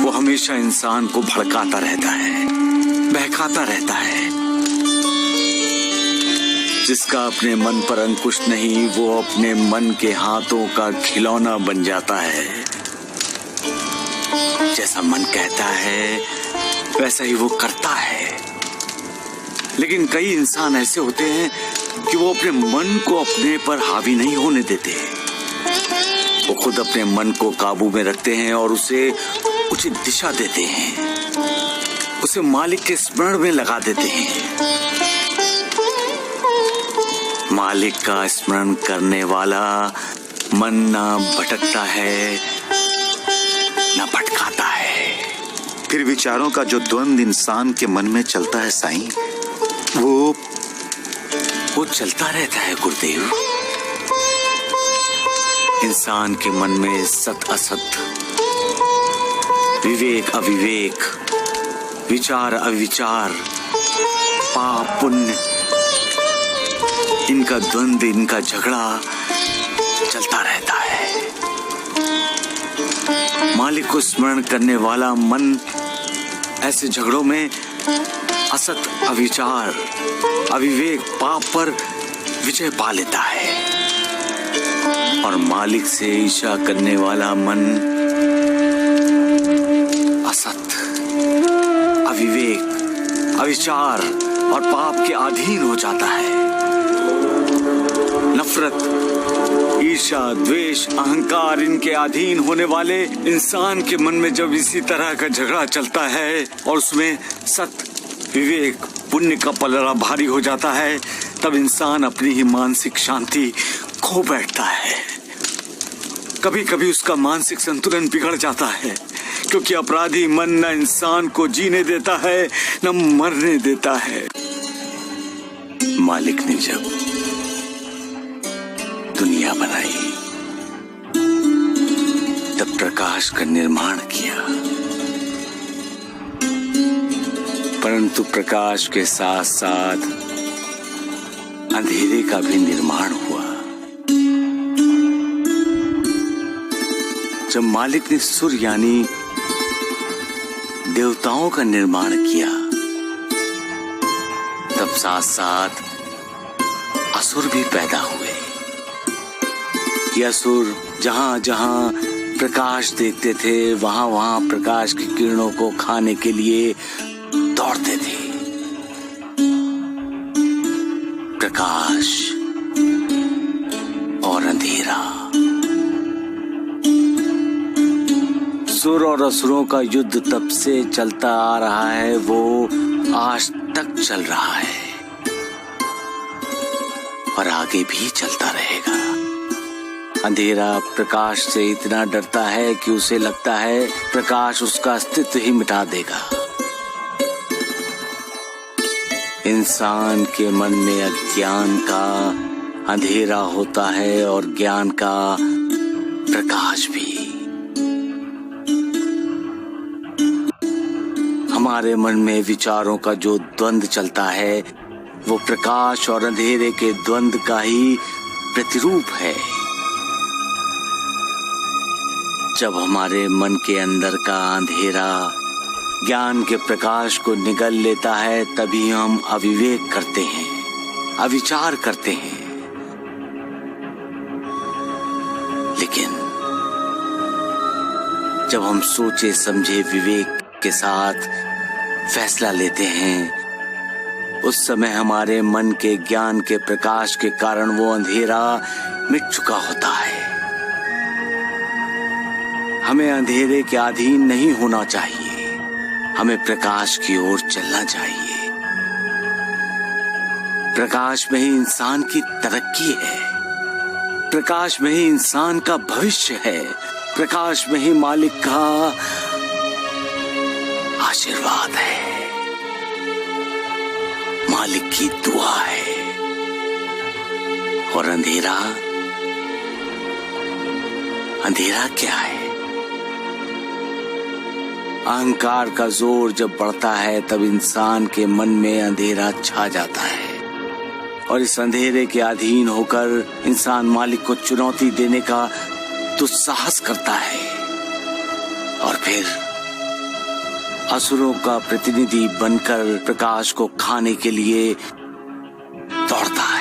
वो हमेशा इंसान को भड़काता रहता है, बहकाता रहता है। जिसका अपने मन पर अंकुश नहीं, वो अपने मन के हाथों का खिलौना बन जाता है। जैसा मन कहता है वैसा ही वो करता है। लेकिन कई इंसान ऐसे होते हैं कि वो अपने मन को अपने पर हावी नहीं होने देते। वो खुद अपने मन को काबू में रखते हैं और उसे उचित दिशा देते हैं, उसे मालिक के स्मरण में लगा देते हैं। मालिक का स्मरण करने वाला मन ना भटकता है ना भटकाता है। फिर विचारों का जो द्वंद इंसान के मन में चलता है साईं, वो चलता रहता है गुरुदेव। इंसान के मन में सत असत, विवेक अविवेक, विचार अविचार, पाप पुण्य, इनका द्वंद, इनका झगड़ा चलता रहता है। मालिक को स्मरण करने वाला मन ऐसे झगड़ों में असत, अविचार, अविवेक, पाप पर विजय पा लेता है। और मालिक से ईर्ष्या करने वाला मन असत, अविवेक, अविचार और पाप के अधीन हो जाता है। नफरत, ईर्ष्या, द्वेष, अहंकार, इनके अधीन होने वाले इंसान के मन में जब इसी तरह का झगड़ा चलता है और उसमें सत, विवेक, पुण्य का पलड़ा भारी हो जाता है, तब इंसान अपनी ही मानसिक शांति खो बैठता है। कभी कभी उसका मानसिक संतुलन बिगड़ जाता है, क्योंकि अपराधी मन न इंसान को जीने देता है न मरने देता है। मालिक ने जब दुनिया बनाई तब प्रकाश का निर्माण किया, परंतु प्रकाश के साथ साथ अंधेरे का भी निर्माण हुआ। जब मालिक ने सुर यानी देवताओं का निर्माण किया, तब साथ साथ असुर भी पैदा हुए। ये असुर जहां जहां प्रकाश देखते थे, वहां वहां प्रकाश की किरणों को खाने के लिए दौड़ते थे। प्रकाश और अंधेरा, असुर और असुरों का युद्ध तब से चलता आ रहा है, वो आज तक चल रहा है और आगे भी चलता रहेगा। अंधेरा प्रकाश से इतना डरता है कि उसे लगता है प्रकाश उसका अस्तित्व ही मिटा देगा। इंसान के मन में अज्ञान का अंधेरा होता है और ज्ञान का प्रकाश भी। हमारे मन में विचारों का जो द्वंद चलता है, वो प्रकाश और अंधेरे के द्वंद का ही प्रतिरूप है। जब हमारे मन के अंदर का अंधेरा ज्ञान के प्रकाश को निगल लेता है, तभी हम अविवेक करते हैं, अविचार करते हैं। लेकिन जब हम सोचे समझे विवेक के साथ फैसला लेते हैं, उस समय हमारे मन के ज्ञान के प्रकाश के कारण वो अंधेरा मिट चुका होता है। हमें अंधेरे के अधीन नहीं होना चाहिए, हमें प्रकाश की ओर चलना चाहिए। प्रकाश में ही इंसान की तरक्की है, प्रकाश में ही इंसान का भविष्य है, प्रकाश में ही मालिक का आशीर्वाद है, मालिक की दुआ है। और अंधेरा, अंधेरा क्या है? अहंकार का जोर जब बढ़ता है, तब इंसान के मन में अंधेरा छा जाता है और इस अंधेरे के अधीन होकर इंसान मालिक को चुनौती देने का दुस्साहस करता है और फिर असुरों का प्रतिनिधि बनकर प्रकाश को खाने के लिए दौड़ता है।